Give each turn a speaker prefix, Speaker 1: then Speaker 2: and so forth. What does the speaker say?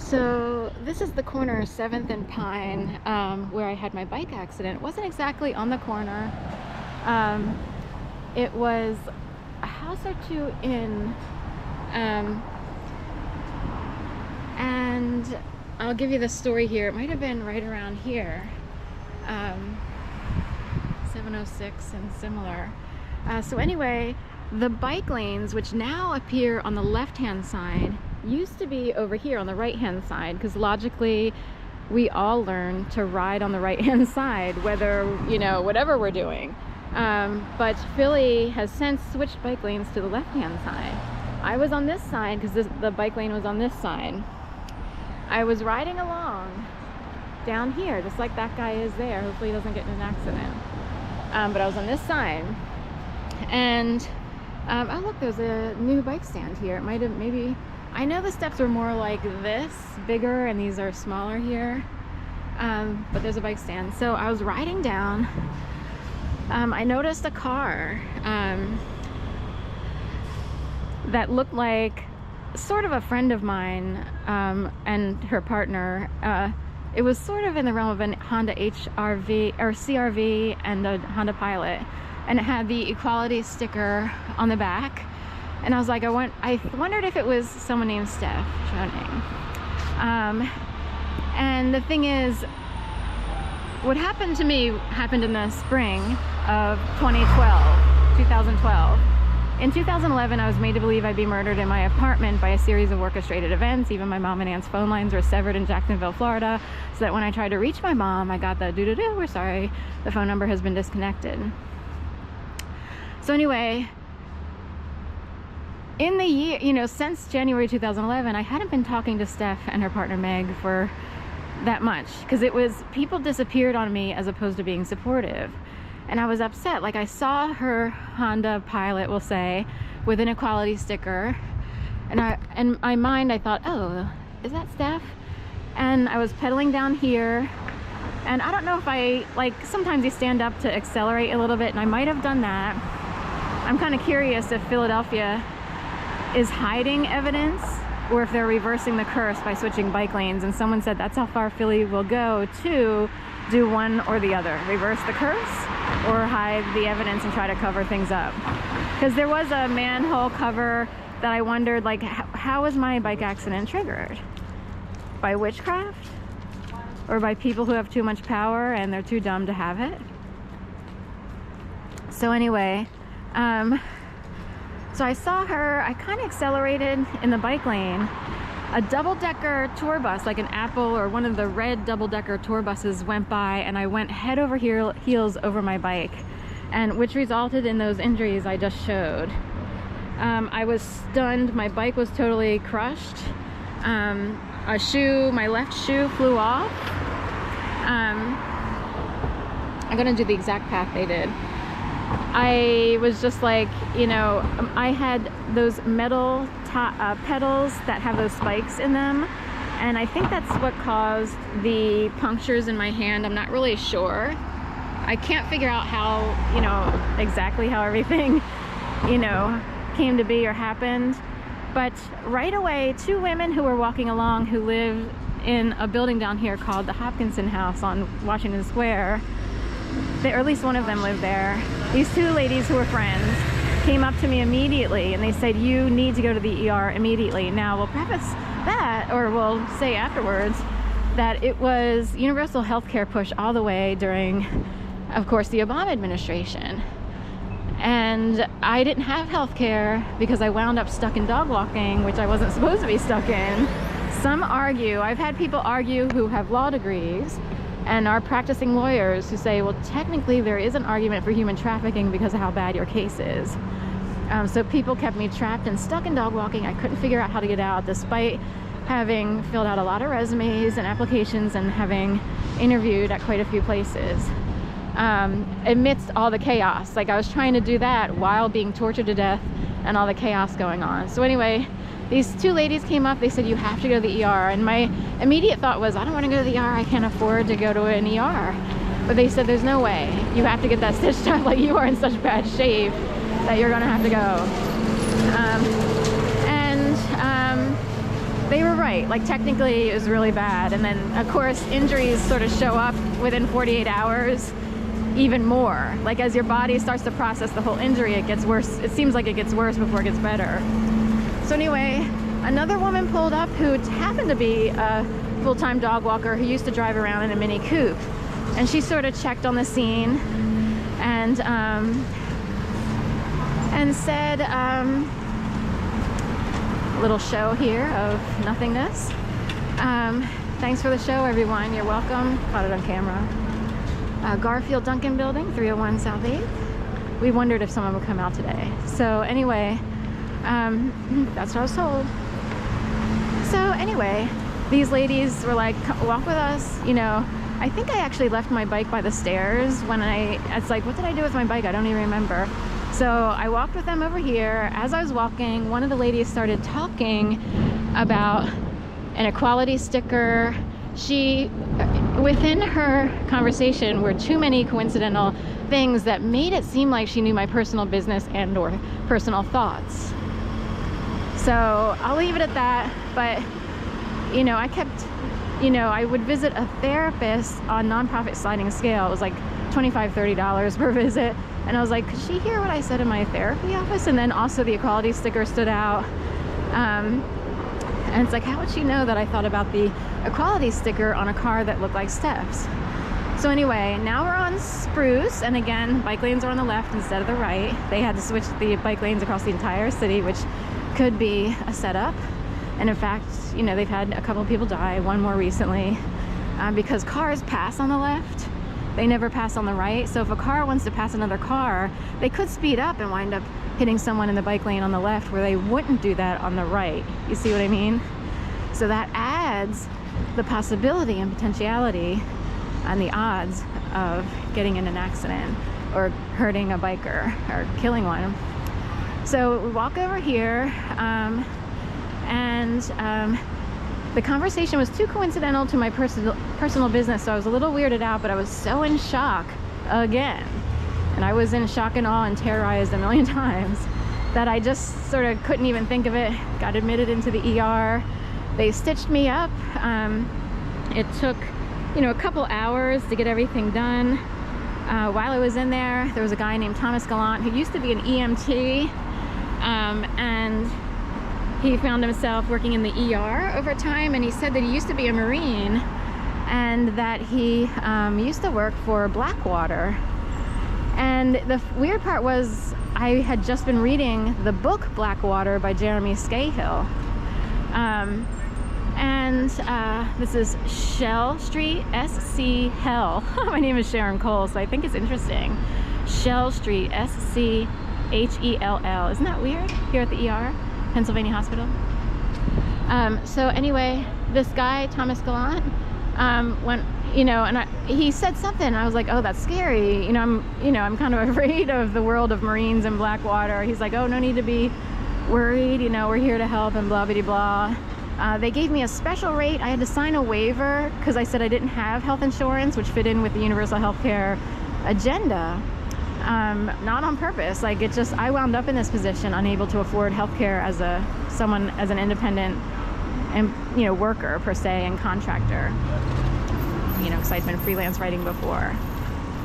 Speaker 1: So this is the corner of 7th and Pine, where I had my bike accident. It wasn't exactly on the corner. It was a house or two in, and I'll give you the story here. It might have been right around here, 706 and similar. So anyway, the bike lanes, which now appear on the left-hand side, used to be over here on the right-hand side, because logically we all learn to ride on the right-hand side, whether, you know, whatever we're doing. But Philly has since switched bike lanes to the left-hand side. I was on this side because the bike lane was on this side. I was riding along down here, just like that guy is there. Hopefully he doesn't get in an accident. But I was on this side. And, oh look, there's a new bike stand here. It might have, maybe, I know the steps were more like this, bigger, and these are smaller here. But there's a bike stand. So I was riding down. I noticed a car that looked like sort of a friend of mine and her partner. It was sort of in the realm of a Honda HR-V or CR-V and a Honda Pilot, and it had the equality sticker on the back. And I was like, I wondered if it was someone named Steph Schoening. And the thing is, what happened to me happened in the spring of 2012. In 2011, I was made to believe I'd be murdered in my apartment by a series of orchestrated events. Even my mom and aunt's phone lines were severed in Jacksonville, Florida, so that when I tried to reach my mom, I got the doo-doo-doo, we're sorry, the phone number has been disconnected. So anyway, in the year, you know, since January 2011, I hadn't been talking to Steph and her partner Meg for that much, because it was, people disappeared on me as opposed to being supportive. And I was upset. Like, I saw her Honda Pilot, we'll say, with an equality sticker, and in my mind I thought, oh, is that Steph? And I was pedaling down here, and I don't know if I, like, sometimes you stand up to accelerate a little bit, and I might have done that. I'm kind of curious if Philadelphia is hiding evidence, or if they're reversing the curse by switching bike lanes. And someone said that's how far Philly will go to do one or the other, reverse the curse or hide the evidence and try to cover things up. Because there was a manhole cover that I wondered, like, how was my bike accident triggered? By witchcraft? Or by people who have too much power and they're too dumb to have it? So anyway, so I saw her, I kind of accelerated in the bike lane. A double-decker tour bus, like an Apple or one of the red double-decker tour buses, went by, and I went head over heels over my bike, and which resulted in those injuries I just showed. I was stunned. My bike was totally crushed. A shoe, my left shoe, flew off. I'm gonna do the exact path they did. I was just like, you know, I had those metal pedals that have those spikes in them, and I think that's what caused the punctures in my hand. I'm not really sure. I can't figure out how, you know, exactly how everything, you know, came to be or happened. But right away, two women who were walking along who lived in a building down here called the Hopkinson House on Washington Square, or at least one of them lived there. These two ladies who were friends came up to me immediately, and they said, you need to go to the ER immediately. Now, we'll preface that, or we'll say afterwards, that it was universal health care push all the way during, of course, the Obama administration. And I didn't have health care because I wound up stuck in dog walking, which I wasn't supposed to be stuck in. Some argue, I've had people argue who have law degrees and are practicing lawyers who say, well, technically there is an argument for human trafficking because of how bad your case is. So people kept me trapped and stuck in dog walking. I couldn't figure out how to get out, despite having filled out a lot of resumes and applications and having interviewed at quite a few places. Amidst all the chaos, like I was trying to do that while being tortured to death and all the chaos going on. So anyway, these two ladies came up, they said, you have to go to the ER. And my immediate thought was, I don't want to go to the ER, I can't afford to go to an ER. But they said, there's no way. You have to get that stitched up, like you are in such bad shape that you're gonna have to go. they were right. Like, technically it was really bad. And then of course injuries sort of show up within 48 hours even more. Like, as your body starts to process the whole injury, it gets worse. It seems like it gets worse before it gets better. So anyway, another woman pulled up who happened to be a full-time dog walker who used to drive around in a Mini Coupe. And she sort of checked on the scene and said, little show here of nothingness. Thanks for the show, everyone. You're welcome. Caught it on camera. Garfield Duncan Building, 301 South 8th. We wondered if someone would come out today. So anyway, that's what I was told. So anyway, these ladies were like, walk with us. You know, I think I actually left my bike by the stairs when it's like, what did I do with my bike? I don't even remember. So I walked with them over here. As I was walking, one of the ladies started talking about an equality sticker. Within her conversation were too many coincidental things that made it seem like she knew my personal business and or personal thoughts. So I'll leave it at that. But, you know, I would visit a therapist on nonprofit sliding scale. It was like $25, $30 per visit. And I was like, could she hear what I said in my therapy office? And then also the equality sticker stood out. And it's like, how would she know that I thought about the equality sticker on a car that looked like steps? So anyway, now we're on Spruce, and again, bike lanes are on the left instead of the right. They had to switch the bike lanes across the entire city, which could be a setup. And in fact, you know, they've had a couple of people die, one more recently, because cars pass on the left. They never pass on the right. So if a car wants to pass another car, they could speed up and wind up hitting someone in the bike lane on the left where they wouldn't do that on the right. You see what I mean? So that adds the possibility and potentiality and the odds of getting in an accident or hurting a biker or killing one. So we walk over here, the conversation was too coincidental to my personal business, so I was a little weirded out, but I was so in shock again. And I was in shock and awe and terrorized a million times that I just sort of couldn't even think of it. Got admitted into the ER. They stitched me up. It took, you know, a couple hours to get everything done. While I was in there was a guy named Thomas Gallant who used to be an EMT, and he found himself working in the ER over time, and he said that he used to be a Marine and that he used to work for Blackwater. And the weird part was I had just been reading the book Blackwater by Jeremy Scahill. This is Shell Street, S-C Hell. My name is Sharon Cole, so I think it's interesting. Shell Street, S-C-H-E-L-L. Isn't that weird? Here at the ER, Pennsylvania Hospital. So anyway, this guy, Thomas Gallant, went, you know, and he said something, and I was like, oh, that's scary. I'm kind of afraid of the world of Marines and Blackwater. He's like, oh, no need to be worried. You know, we're here to help and blah, blah, blah. They gave me a special rate. I had to sign a waiver because I said I didn't have health insurance, which fit in with the universal health care agenda. Not on purpose. Like, it just, I wound up in this position unable to afford health care as an independent and, you know, worker per se and contractor, you know, because I'd been freelance writing before.